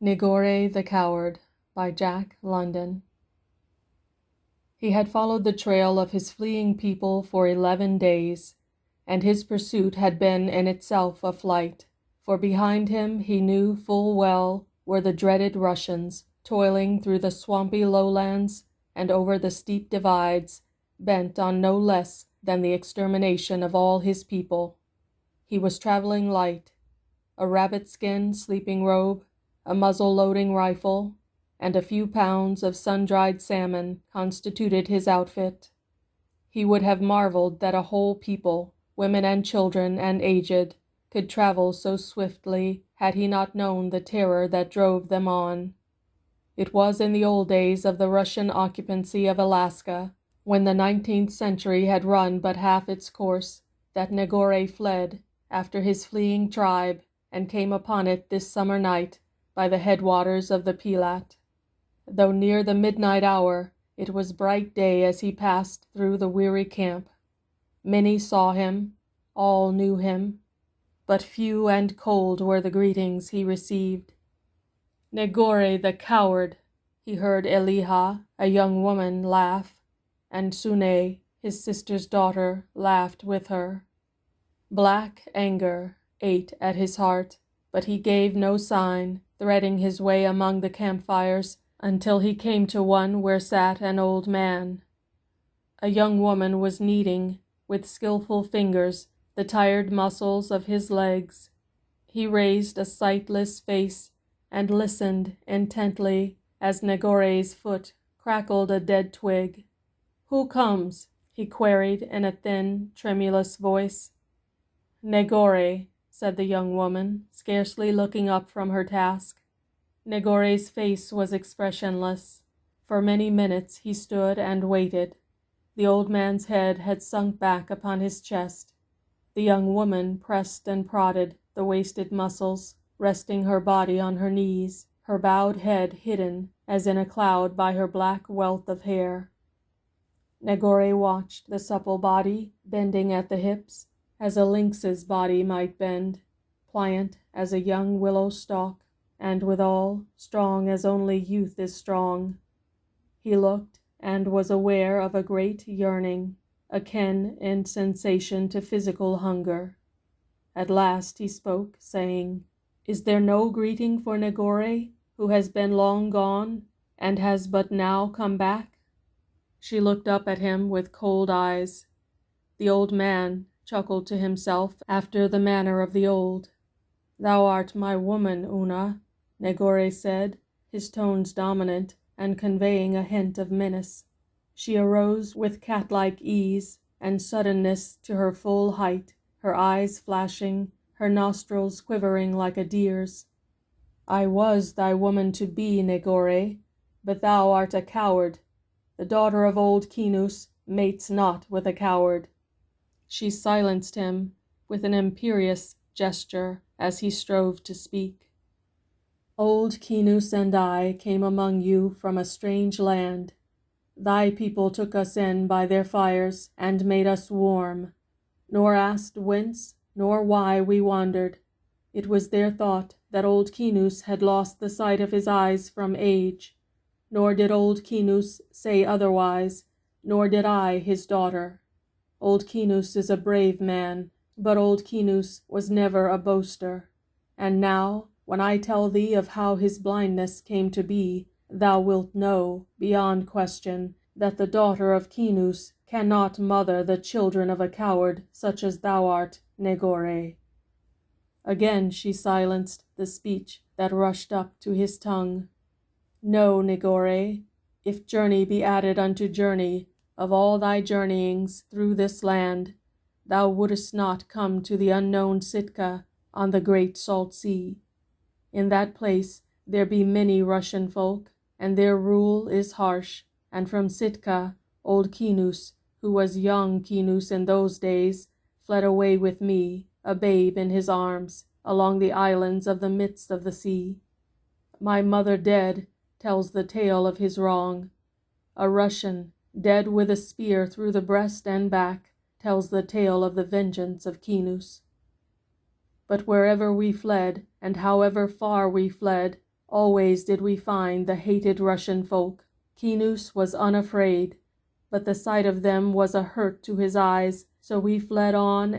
Negore the Coward by Jack London. He had followed the trail of his fleeing people for 11 days, and his pursuit had been in itself a flight, for behind him he knew full well were the dreaded Russians, toiling through the swampy lowlands and over the steep divides, bent on no less than the extermination of all his people. He was traveling light, a rabbit-skin sleeping robe, a muzzle-loading rifle, and a few pounds of sun-dried salmon constituted his outfit. He would have marveled that a whole people, women and children and aged, could travel so swiftly had he not known the terror that drove them on. It was in the old days of the Russian occupancy of Alaska, when the 19th century had run but half its course, that Negore fled after his fleeing tribe and came upon it this summer night by the headwaters of the Pilat. Though near the midnight hour, it was bright day as he passed through the weary camp. Many saw him, all knew him, but few and cold were the greetings he received. "Negore the coward!" he heard Eliha, a young woman, laugh, and Sune, his sister's daughter, laughed with her. Black anger ate at his heart, but he gave no sign, threading his way among the campfires until he came to one where sat an old man. A young woman was kneading, with skillful fingers, the tired muscles of his legs. He raised a sightless face and listened intently as Negore's foot crackled a dead twig. "Who comes?" he queried in a thin, tremulous voice. "Negore," said the young woman, scarcely looking up from her task. Negore's face was expressionless. For many minutes he stood and waited. The old man's head had sunk back upon his chest. The young woman pressed and prodded the wasted muscles, resting her body on her knees, her bowed head hidden as in a cloud by her black wealth of hair. Negore watched the supple body bending at the hips, as a lynx's body might bend, pliant as a young willow stalk, and withal strong as only youth is strong. He looked and was aware of a great yearning, akin in sensation to physical hunger. At last he spoke, saying, "Is there no greeting for Negore, who has been long gone, and has but now come back?" She looked up at him with cold eyes. The old man chuckled to himself after the manner of the old. "Thou art my woman, Oona," Negore said, his tones dominant and conveying a hint of menace. She arose with cat-like ease and suddenness to her full height, her eyes flashing, her nostrils quivering like a deer's. "I was thy woman to be, Negore, but thou art a coward. The daughter of old Kinoos mates not with a coward." She silenced him with an imperious gesture as he strove to speak. "Old Kinoos and I came among you from a strange land. Thy people took us in by their fires and made us warm, nor asked whence nor why we wandered. It was their thought that old Kinoos had lost the sight of his eyes from age, nor did old Kinoos say otherwise, nor did I, his daughter. Old Kinoos is a brave man, but old Kinoos was never a boaster. And now, when I tell thee of how his blindness came to be, thou wilt know, beyond question, that the daughter of Kinoos cannot mother the children of a coward such as thou art, Negore." Again she silenced the speech that rushed up to his tongue. "Know, Negore, if journey be added unto journey, of all thy journeyings through this land, thou wouldst not come to the unknown Sitka on the great salt sea. In that place there be many Russian folk, and their rule is harsh, and from Sitka old Kinoos, who was young Kinoos in those days, fled away with me, a babe in his arms, along the islands of the midst of the sea. My mother dead tells the tale of his wrong. A Russian, dead with a spear through the breast and back, tells the tale of the vengeance of Kinoos. But wherever we fled, and however far we fled, Always did we find the hated Russian folk. Kinoos was unafraid, but the sight of them was a hurt to his eyes, so we fled on,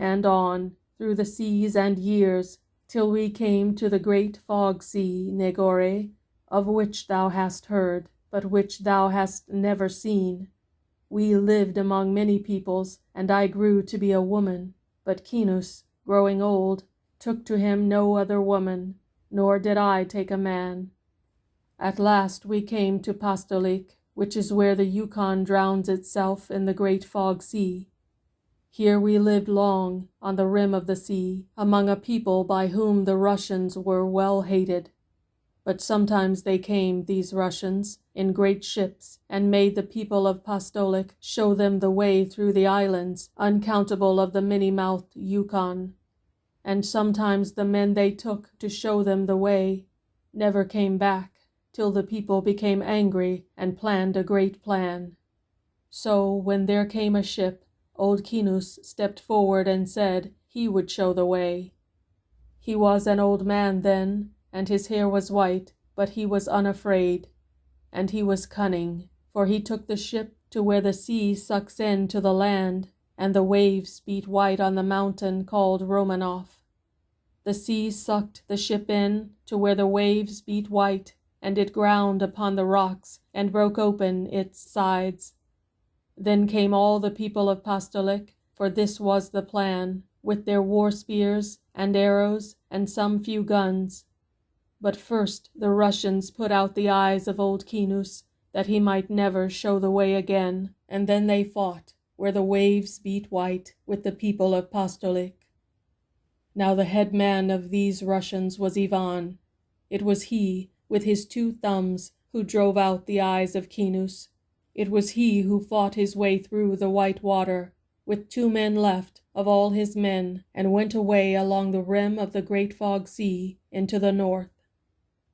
through the seas and years, till we came to the great fog sea, Negore, of which thou hast heard, but which thou hast never seen. We lived among many peoples, and I grew to be a woman, but Kinoos, growing old, took to him no other woman, nor did I take a man. At last we came to Pastolik, which is where the Yukon drowns itself in the great fog sea. Here we lived long, on the rim of the sea, among a people by whom the Russians were well hated. But sometimes they came, these Russians, in great ships, and made the people of Pastolik show them the way through the islands, uncountable of the many-mouthed Yukon. And sometimes the men they took to show them the way never came back, till the people became angry and planned a great plan. So, when there came a ship, old Kinoos stepped forward and said he would show the way. He was an old man then, and his hair was white, but he was unafraid, and he was cunning, for he took the ship to where the sea sucks in to the land, and the waves beat white on the mountain called Romanoff. The sea sucked the ship in to where the waves beat white, and it ground upon the rocks and broke open its sides. Then came all the people of Pastolik, for this was the plan, with their war spears and arrows and some few guns. But first the Russians put out the eyes of old Kinoos, that he might never show the way again, and then they fought, where the waves beat white, with the people of Pastolik. Now the head man of these Russians was Ivan. It was he, with his 2 thumbs, who drove out the eyes of Kinoos. It was he who fought his way through the white water, with 2 men left of all his men, and went away along the rim of the great fog sea into the north.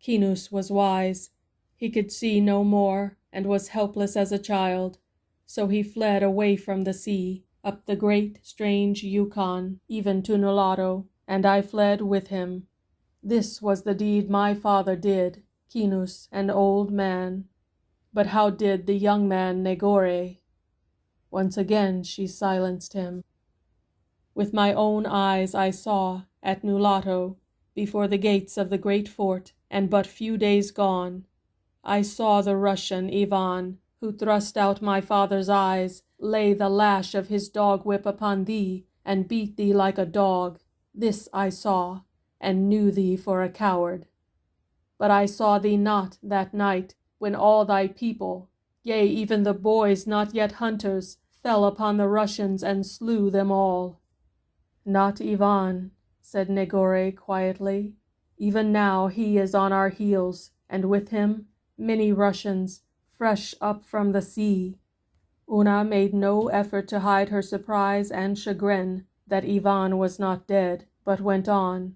Kinoos was wise. He could see no more, and was helpless as a child, so he fled away from the sea, up the great, strange Yukon, even to Nulato, and I fled with him. This was the deed my father did, Kinoos, an old man. But how did the young man Negore? Once again she silenced him. With my own eyes I saw, at Nulato, before the gates of the great fort, and but few days gone, I saw the Russian Ivan, who thrust out my father's eyes, lay the lash of his dog-whip upon thee, and beat thee like a dog. This I saw, and knew thee for a coward. But I saw thee not that night, when all thy people, yea, even the boys not yet hunters, fell upon the Russians and slew them all. Not Ivan, said Negore quietly. Even now he is on our heels, and with him many Russians, fresh up from the sea. Oona made no effort to hide her surprise and chagrin that Ivan was not dead, but went on.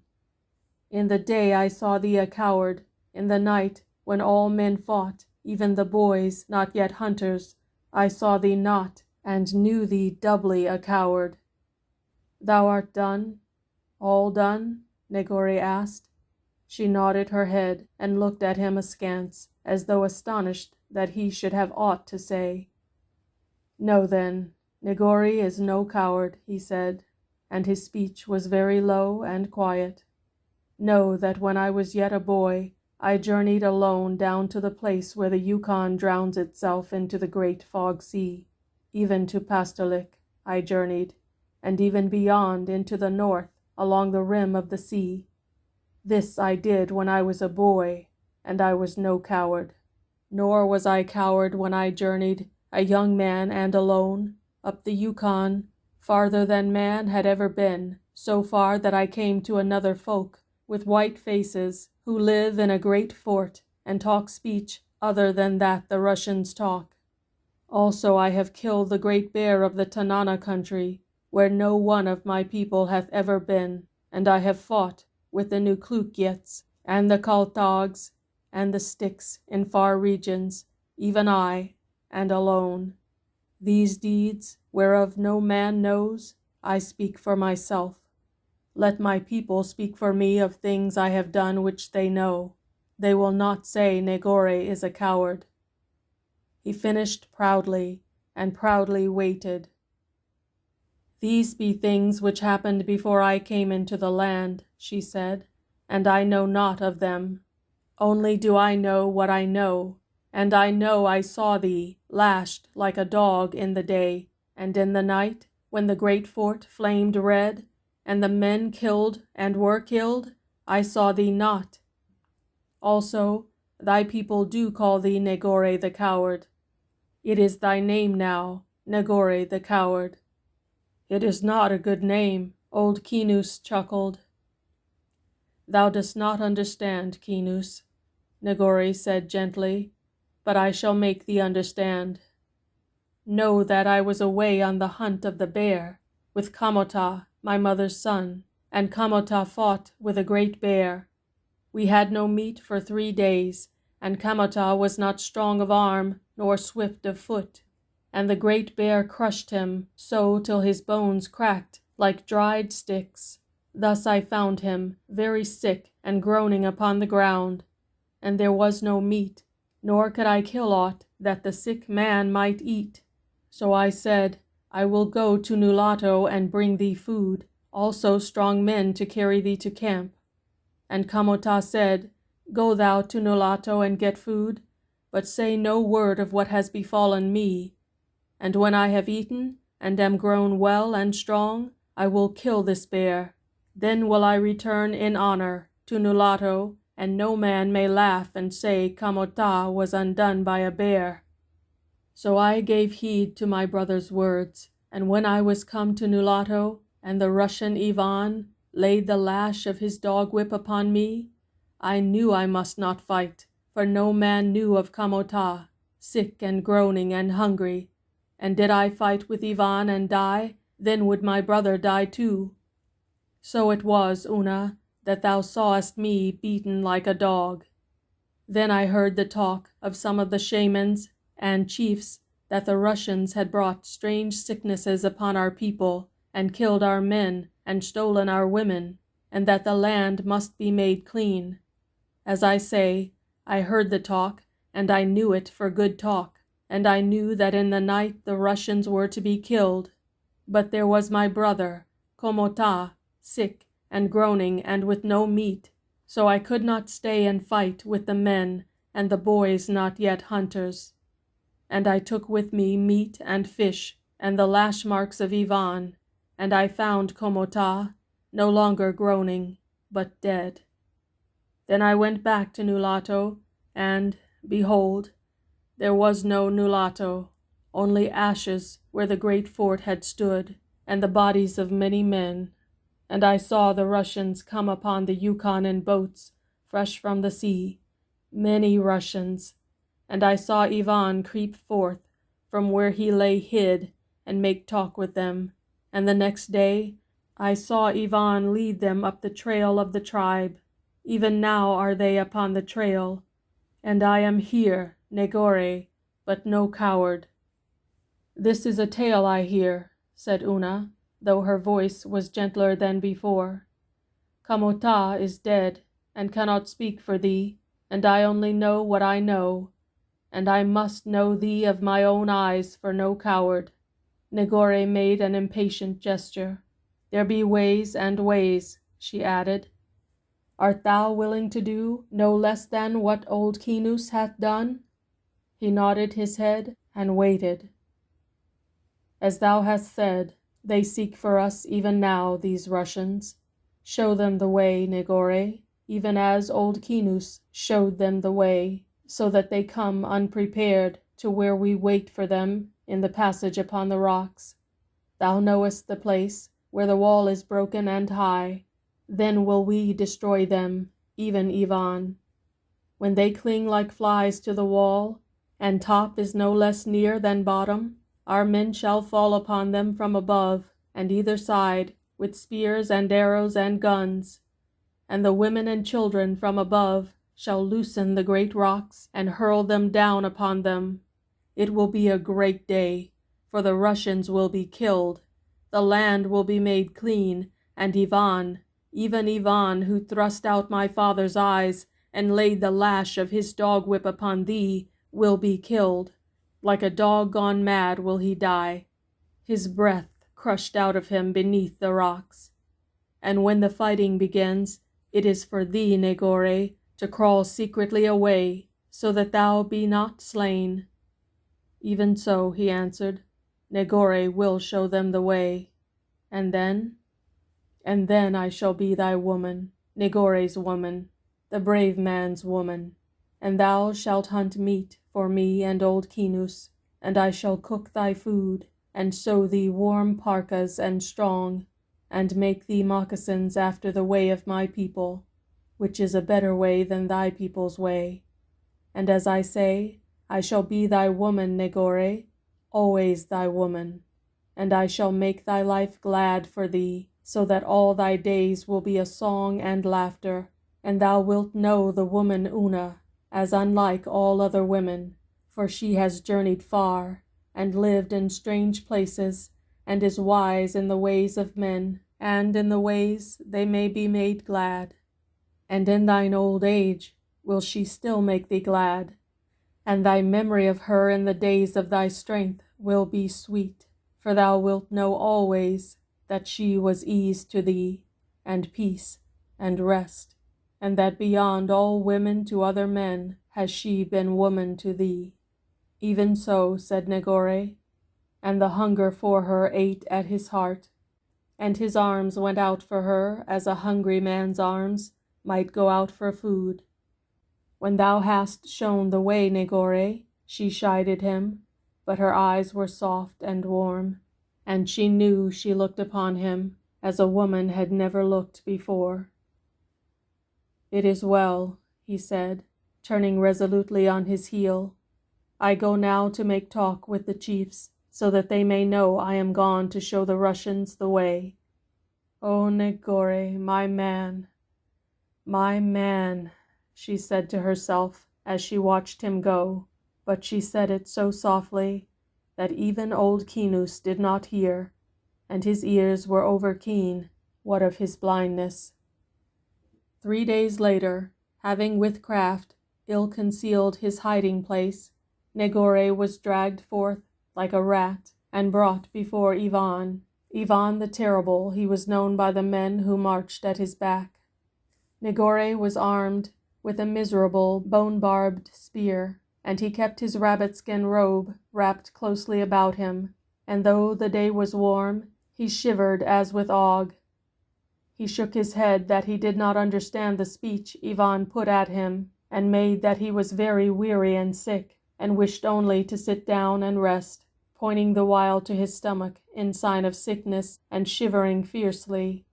In the day I saw thee a coward. In the night, when all men fought, even the boys not yet hunters, I saw thee not, and knew thee doubly a coward. Thou art done? All done? Negore asked. She nodded her head and looked at him askance, as though astonished that he should have aught to say. No, then, Negore is no coward, he said, and his speech was very low and quiet. Know that when I was yet a boy, I journeyed alone down to the place where the Yukon drowns itself into the great fog sea. Even to Pastolik I journeyed, and even beyond into the north, along the rim of the sea. This I did when I was a boy, and I was no coward. Nor was I coward when I journeyed, a young man and alone, up the Yukon, farther than man had ever been, so far that I came to another folk, with white faces, who live in a great fort, and talk speech other than that the Russians talk. Also I have killed the great bear of the Tanana country, where no one of my people hath ever been, and I have fought with the Nuklukyets, and the Kaltags, and the Styx in far regions, even I, and alone. These deeds, whereof no man knows, I speak for myself. Let my people speak for me of things I have done which they know. They will not say Negore is a coward." He finished proudly, and proudly waited. "These be things which happened before I came into the land," she said, "and I know not of them. Only do I know what I know, and I know I saw thee lashed like a dog in the day, and in the night, when the great fort flamed red, and the men killed and were killed, I saw thee not. Also, thy people do call thee Negore the coward. It is thy name now, Negore the coward." "It is not a good name," old Kinoos chuckled. "Thou dost not understand, Kinoos," Negore said gently, "but I shall make thee understand. Know that I was away on the hunt of the bear, with Kamota, my mother's son, and Kamota fought with a great bear. We had no meat for 3 days, and Kamota was not strong of arm nor swift of foot, and the great bear crushed him so till his bones cracked like dried sticks. Thus I found him, very sick and groaning upon the ground, and there was no meat, nor could I kill aught that the sick man might eat. So I said, I will go to Nulato and bring thee food, also strong men to carry thee to camp. And Kamota said, Go thou to Nulato and get food, but say no word of what has befallen me. And when I have eaten, and am grown well and strong, I will kill this bear. Then will I return in honor to Nulato, and no man may laugh and say Kamota was undone by a bear. So I gave heed to my brother's words, and when I was come to Nulato, and the Russian Ivan laid the lash of his dog whip upon me, I knew I must not fight, for no man knew of Kamota, sick and groaning and hungry. And did I fight with Ivan and die, then would my brother die too. So it was, Oona, that thou sawest me beaten like a dog. Then I heard the talk of some of the shamans and chiefs that the Russians had brought strange sicknesses upon our people, and killed our men, and stolen our women, and that the land must be made clean. As I say, I heard the talk, and I knew it for good talk. And I knew that in the night the Russians were to be killed. But there was my brother, Kamota, sick and groaning and with no meat, so I could not stay and fight with the men and the boys not yet hunters. And I took with me meat and fish and the lash marks of Ivan, and I found Kamota, no longer groaning, but dead. Then I went back to Nulato, and, behold, there was no Nulato, only ashes where the great fort had stood, and the bodies of many men. And I saw the Russians come upon the Yukon in boats, fresh from the sea, many Russians. And I saw Ivan creep forth from where he lay hid and make talk with them. And the next day I saw Ivan lead them up the trail of the tribe. Even now are they upon the trail. And I am here, Negore, but no coward. This is a tale I hear, said Oona, though her voice was gentler than before. Kamota is dead, and cannot speak for thee, and I only know what I know, and I must know thee of my own eyes for no coward. Negore made an impatient gesture. There be ways and ways, she added. Art thou willing to do no less than what old Kinoos hath done? He nodded his head and waited. As thou hast said, they seek for us even now, these Russians. Show them the way, Negore, even as old Kinoos showed them the way, so that they come unprepared to where we wait for them in the passage upon the rocks. Thou knowest the place where the wall is broken and high. Then will we destroy them, even Ivan. When they cling like flies to the wall, and top is no less near than bottom, our men shall fall upon them from above and either side with spears and arrows and guns, and the women and children from above shall loosen the great rocks and hurl them down upon them. It will be a great day, for the Russians will be killed, the land will be made clean, and Ivan, even Ivan who thrust out my father's eyes and laid the lash of his dog-whip upon thee, will be killed. Like a dog gone mad will he die, his breath crushed out of him beneath the rocks. And when the fighting begins, it is for thee, Negore, to crawl secretly away, so that thou be not slain." "Even so," he answered, "Negore will show them the way. And then?" "And then I shall be thy woman, Negore's woman, the brave man's woman. And thou shalt hunt meat for me and old Kinoos, and I shall cook thy food, and sew thee warm parkas and strong, and make thee moccasins after the way of my people, which is a better way than thy people's way. And as I say, I shall be thy woman, Negore, always thy woman, and I shall make thy life glad for thee, so that all thy days will be a song and laughter, and thou wilt know the woman Oona, as unlike all other women, for she has journeyed far, and lived in strange places, and is wise in the ways of men, and in the ways they may be made glad. And in thine old age will she still make thee glad, and thy memory of her in the days of thy strength will be sweet, for thou wilt know always that she was ease to thee, and peace, and rest, and that beyond all women to other men has she been woman to thee." "Even so," said Negore, and the hunger for her ate at his heart, and his arms went out for her as a hungry man's arms might go out for food. "When thou hast shown the way, Negore," she chided him, but her eyes were soft and warm, and she knew she looked upon him as a woman had never looked before. "It is well," he said, turning resolutely on his heel. "I go now to make talk with the chiefs, so that they may know I am gone to show the Russians the way. Oh, Negore, my man, she said to herself as she watched him go, but she said it so softly that even old Kinoos did not hear, and his ears were over keen, what of his blindness. 3 days later, having with craft ill-concealed his hiding place, Negore was dragged forth like a rat and brought before Ivan. Ivan the Terrible he was known by the men who marched at his back. Negore was armed with a miserable bone-barbed spear, and he kept his rabbit-skin robe wrapped closely about him, and though the day was warm, he shivered as with ague. He shook his head that he did not understand the speech Ivan put at him, and made that he was very weary and sick, and wished only to sit down and rest, pointing the while to his stomach in sign of sickness and shivering fiercely.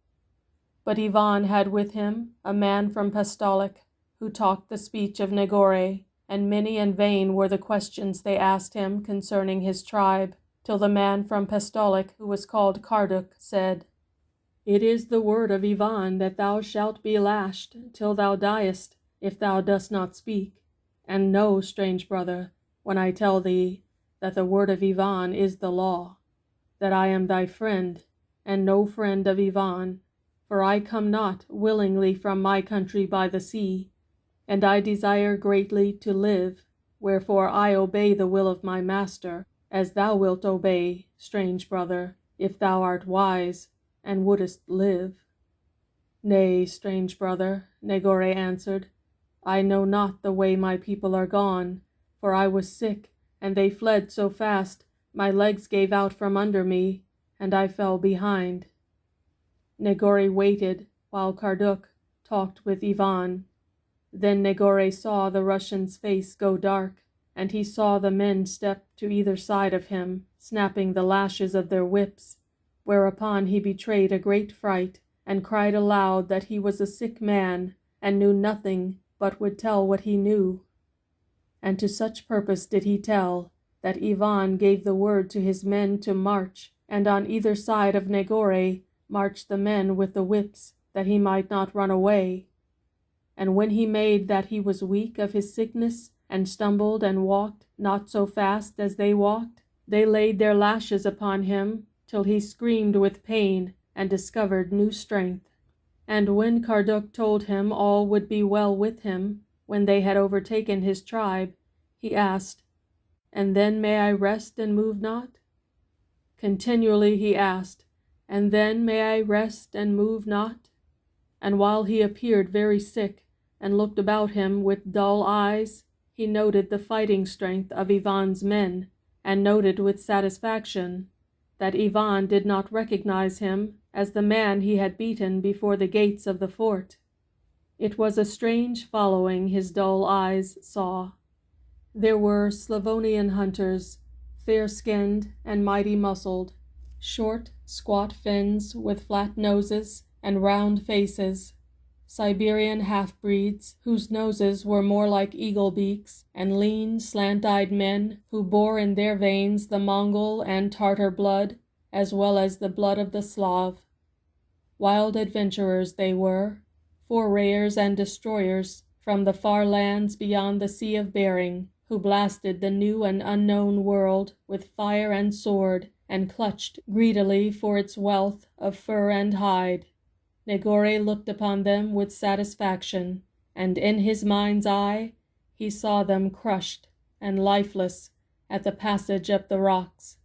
But Ivan had with him a man from Pastolic, who talked the speech of Negore, and many and vain were the questions they asked him concerning his tribe, till the man from Pastolic, who was called Karduk, said, "It is the word of Ivan that thou shalt be lashed till thou diest, if thou dost not speak. And know, strange brother, when I tell thee that the word of Ivan is the law, that I am thy friend, and no friend of Ivan, for I come not willingly from my country by the sea, and I desire greatly to live, wherefore I obey the will of my master, as thou wilt obey, strange brother, if thou art wise, and wouldest live." "Nay, strange brother," Negore answered, "I know not the way my people are gone, for I was sick, and they fled so fast, my legs gave out from under me, and I fell behind." Negore waited while Karduk talked with Ivan. Then Negore saw the Russian's face go dark, and he saw the men step to either side of him, snapping the lashes of their whips, whereupon he betrayed a great fright, and cried aloud that he was a sick man, and knew nothing, but would tell what he knew. And to such purpose did he tell, that Ivan gave the word to his men to march, and on either side of Negore marched the men with the whips, that he might not run away. And when he made that he was weak of his sickness, and stumbled and walked not so fast as they walked, they laid their lashes upon him, till he screamed with pain, and discovered new strength. And when Karduk told him all would be well with him, when they had overtaken his tribe, he asked, "And then may I rest and move not?" Continually he asked, "And then may I rest and move not?" And while he appeared very sick and looked about him with dull eyes, he noted the fighting strength of Ivan's men, and noted with satisfaction that Ivan did not recognize him as the man he had beaten before the gates of the fort. It was a strange following his dull eyes saw. There were Slavonian hunters, fair-skinned and mighty-muscled, short, squat Finns with flat noses and round faces, Siberian half-breeds whose noses were more like eagle beaks, and lean, slant-eyed men who bore in their veins the Mongol and Tartar blood, as well as the blood of the Slav. Wild adventurers they were, forayers and destroyers from the far lands beyond the Sea of Bering, who blasted the new and unknown world with fire and sword, and clutched greedily for its wealth of fur and hide. Negore looked upon them with satisfaction, and in his mind's eye he saw them crushed and lifeless at the passage up the rocks,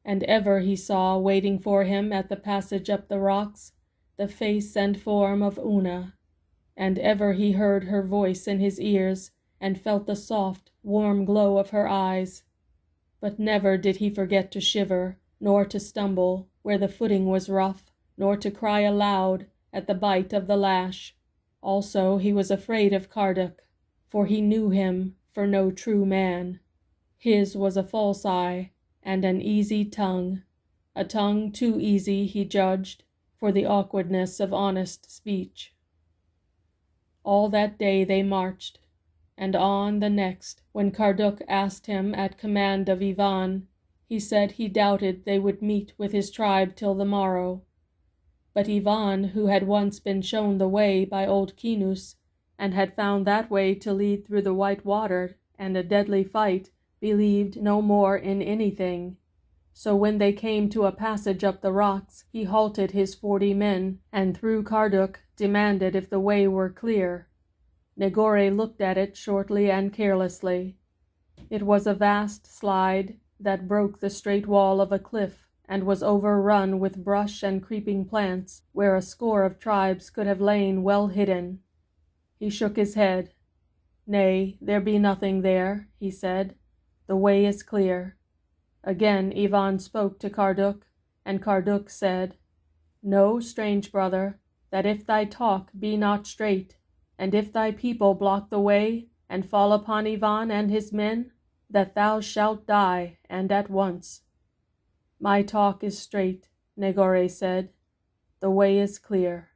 and ever he saw waiting for him at the passage up the rocks the face and form of Oona, and ever he heard her voice in his ears and felt the soft, warm glow of her eyes. But never did he forget to shiver, nor to stumble where the footing was rough, nor to cry aloud at the bite of the lash. Also he was afraid of Karduk, for he knew him for no true man. His was a false eye and an easy tongue, a tongue too easy, he judged, for the awkwardness of honest speech. All that day they marched, and on the next, when Karduk asked him at command of Ivan, he said he doubted they would meet with his tribe till the morrow. But Ivan, who had once been shown the way by old Kinoos, and had found that way to lead through the white water and a deadly fight, believed no more in anything. So when they came to a passage up the rocks, he halted his 40 men, and through Karduk demanded if the way were clear. Negore looked at it shortly and carelessly. It was a vast slide that broke the straight wall of a cliff, and was overrun with brush and creeping plants, where a score of tribes could have lain well hidden. He shook his head. "Nay, there be nothing there," he said. "The way is clear." Again Ivan spoke to Karduk, and Karduk said, "Know, strange brother, that if thy talk be not straight, and if thy people block the way, and fall upon Ivan and his men, that thou shalt die, and at once." "My talk is straight," Negore said. "The way is clear."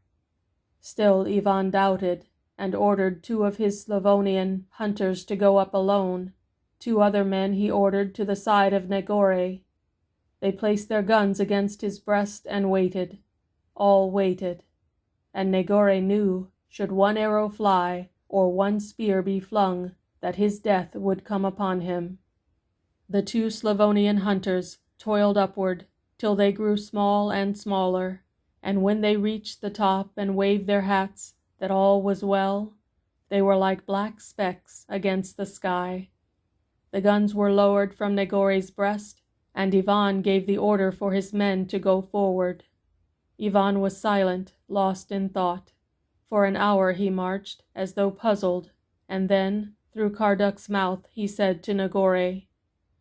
Still Ivan doubted, and ordered 2 of his Slavonian hunters to go up alone. 2 other men he ordered to the side of Negore. They placed their guns against his breast and waited. All waited. And Negore knew, should 1 arrow fly, or 1 spear be flung, that his death would come upon him. The 2 Slavonian hunters toiled upward, till they grew small and smaller, and when they reached the top and waved their hats that all was well, they were like black specks against the sky. The guns were lowered from Negore's breast, and Ivan gave the order for his men to go forward. Ivan was silent, lost in thought. For an hour he marched, as though puzzled, and then, through Karduk's mouth, he said to Negore,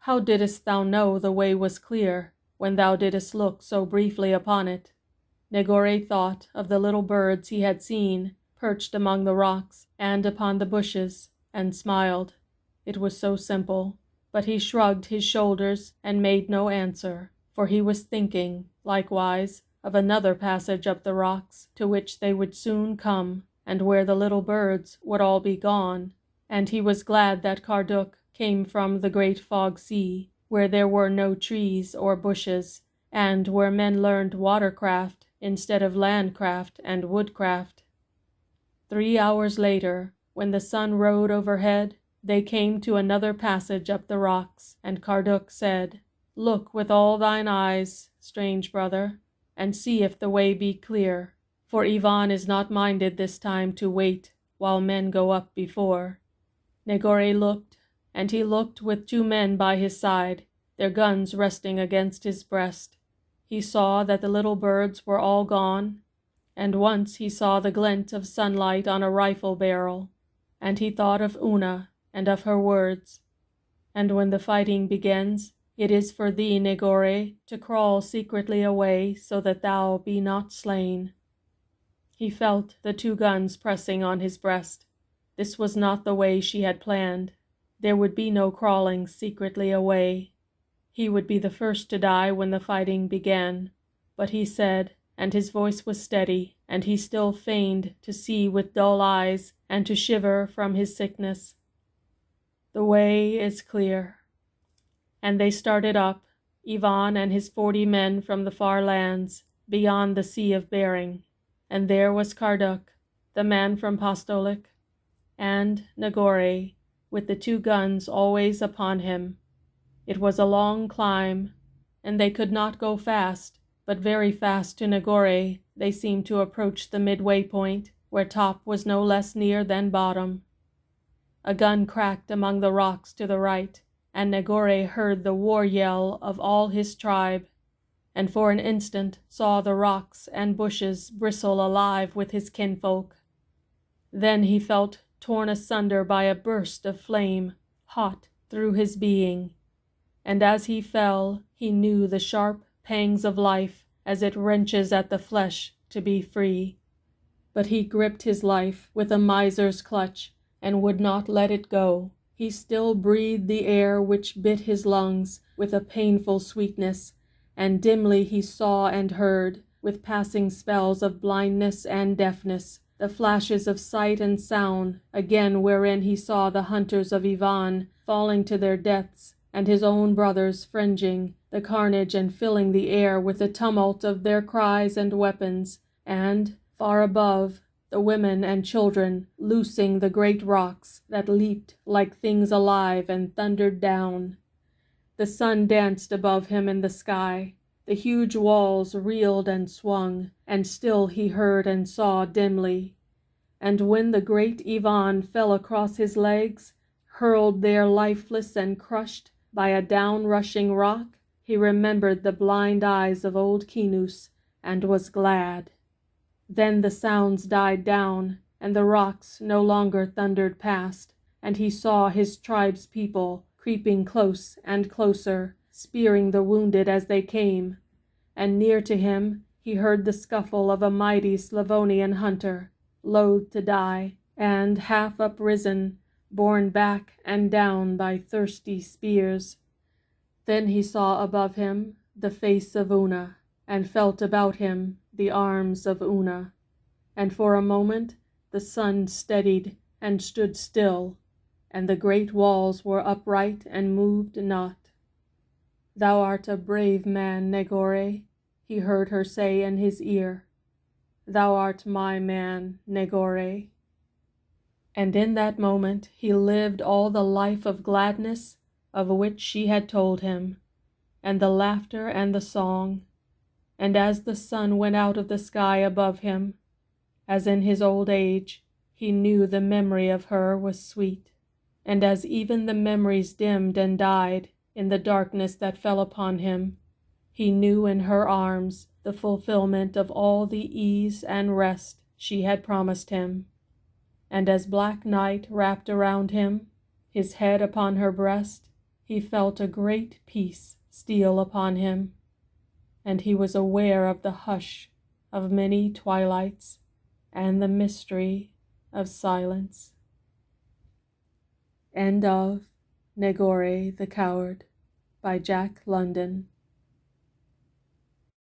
"How didst thou know the way was clear, when thou didst look so briefly upon it?" Negore thought of the little birds he had seen, perched among the rocks and upon the bushes, and smiled. It was so simple, but he shrugged his shoulders and made no answer, for he was thinking, likewise, of another passage up the rocks, to which they would soon come, and where the little birds would all be gone, and he was glad that Karduk came from the great fog sea, where there were no trees or bushes, and where men learned watercraft instead of landcraft and woodcraft. 3 hours later, when the sun rode overhead, they came to another passage up the rocks, and Karduk said, "Look with all thine eyes, strange brother, and see if the way be clear, for Ivan is not minded this time to wait while men go up before. Negore looked, and he looked with 2 men by his side, their guns resting against his breast. He saw that the little birds were all gone, and once he saw the glint of sunlight on a rifle barrel, and he thought of Oona and of her words. And when the fighting begins, it is for thee, Negore, to crawl secretly away so that thou be not slain. He felt the 2 guns pressing on his breast. This was not the way she had planned. There would be no crawling secretly away. He would be the first to die when the fighting began. But he said, and his voice was steady, and he still feigned to see with dull eyes and to shiver from his sickness, "The way is clear." And they started up, Ivan and his 40 men from the far lands, beyond the Sea of Bering. And there was Karduk, the man from Pastolik, and Negore, with the 2 guns always upon him. It was a long climb, and they could not go fast, but very fast to Negore they seemed to approach the midway point, where top was no less near than bottom. A gun cracked among the rocks to the right, and Negore heard the war yell of all his tribe, and for an instant saw the rocks and bushes bristle alive with his kinfolk. Then he felt torn asunder by a burst of flame, hot through his being, and as he fell he knew the sharp pangs of life as it wrenches at the flesh to be free. But he gripped his life with a miser's clutch and would not let it go. He still breathed the air which bit his lungs with a painful sweetness, and dimly he saw and heard, with passing spells of blindness and deafness, the flashes of sight and sound, again wherein he saw the hunters of Ivan falling to their deaths, and his own brothers fringing the carnage and filling the air with the tumult of their cries and weapons, and, far above, the women and children loosing the great rocks that leaped like things alive and thundered down. The sun danced above him in the sky. The huge walls reeled and swung, and still he heard and saw dimly. And when the great Ivan fell across his legs, hurled there lifeless and crushed by a down-rushing rock, he remembered the blind eyes of old Kinoos, and was glad. Then the sounds died down, and the rocks no longer thundered past, and he saw his tribe's people creeping close and closer, spearing the wounded as they came, and near to him he heard the scuffle of a mighty Slavonian hunter, loath to die, and half uprisen, borne back and down by thirsty spears. Then he saw above him the face of Oona, and felt about him the arms of Oona, and for a moment the sun steadied and stood still, and the great walls were upright and moved not. "Thou art a brave man, Negore," he heard her say in his ear. "Thou art my man, Negore." And in that moment he lived all the life of gladness of which she had told him, and the laughter and the song. And as the sun went out of the sky above him, as in his old age, he knew the memory of her was sweet. And as even the memories dimmed and died in the darkness that fell upon him, he knew in her arms the fulfillment of all the ease and rest she had promised him. And as black night wrapped around him, his head upon her breast, he felt a great peace steal upon him, and he was aware of the hush of many twilights and the mystery of silence. End of Negore the Coward by Jack London.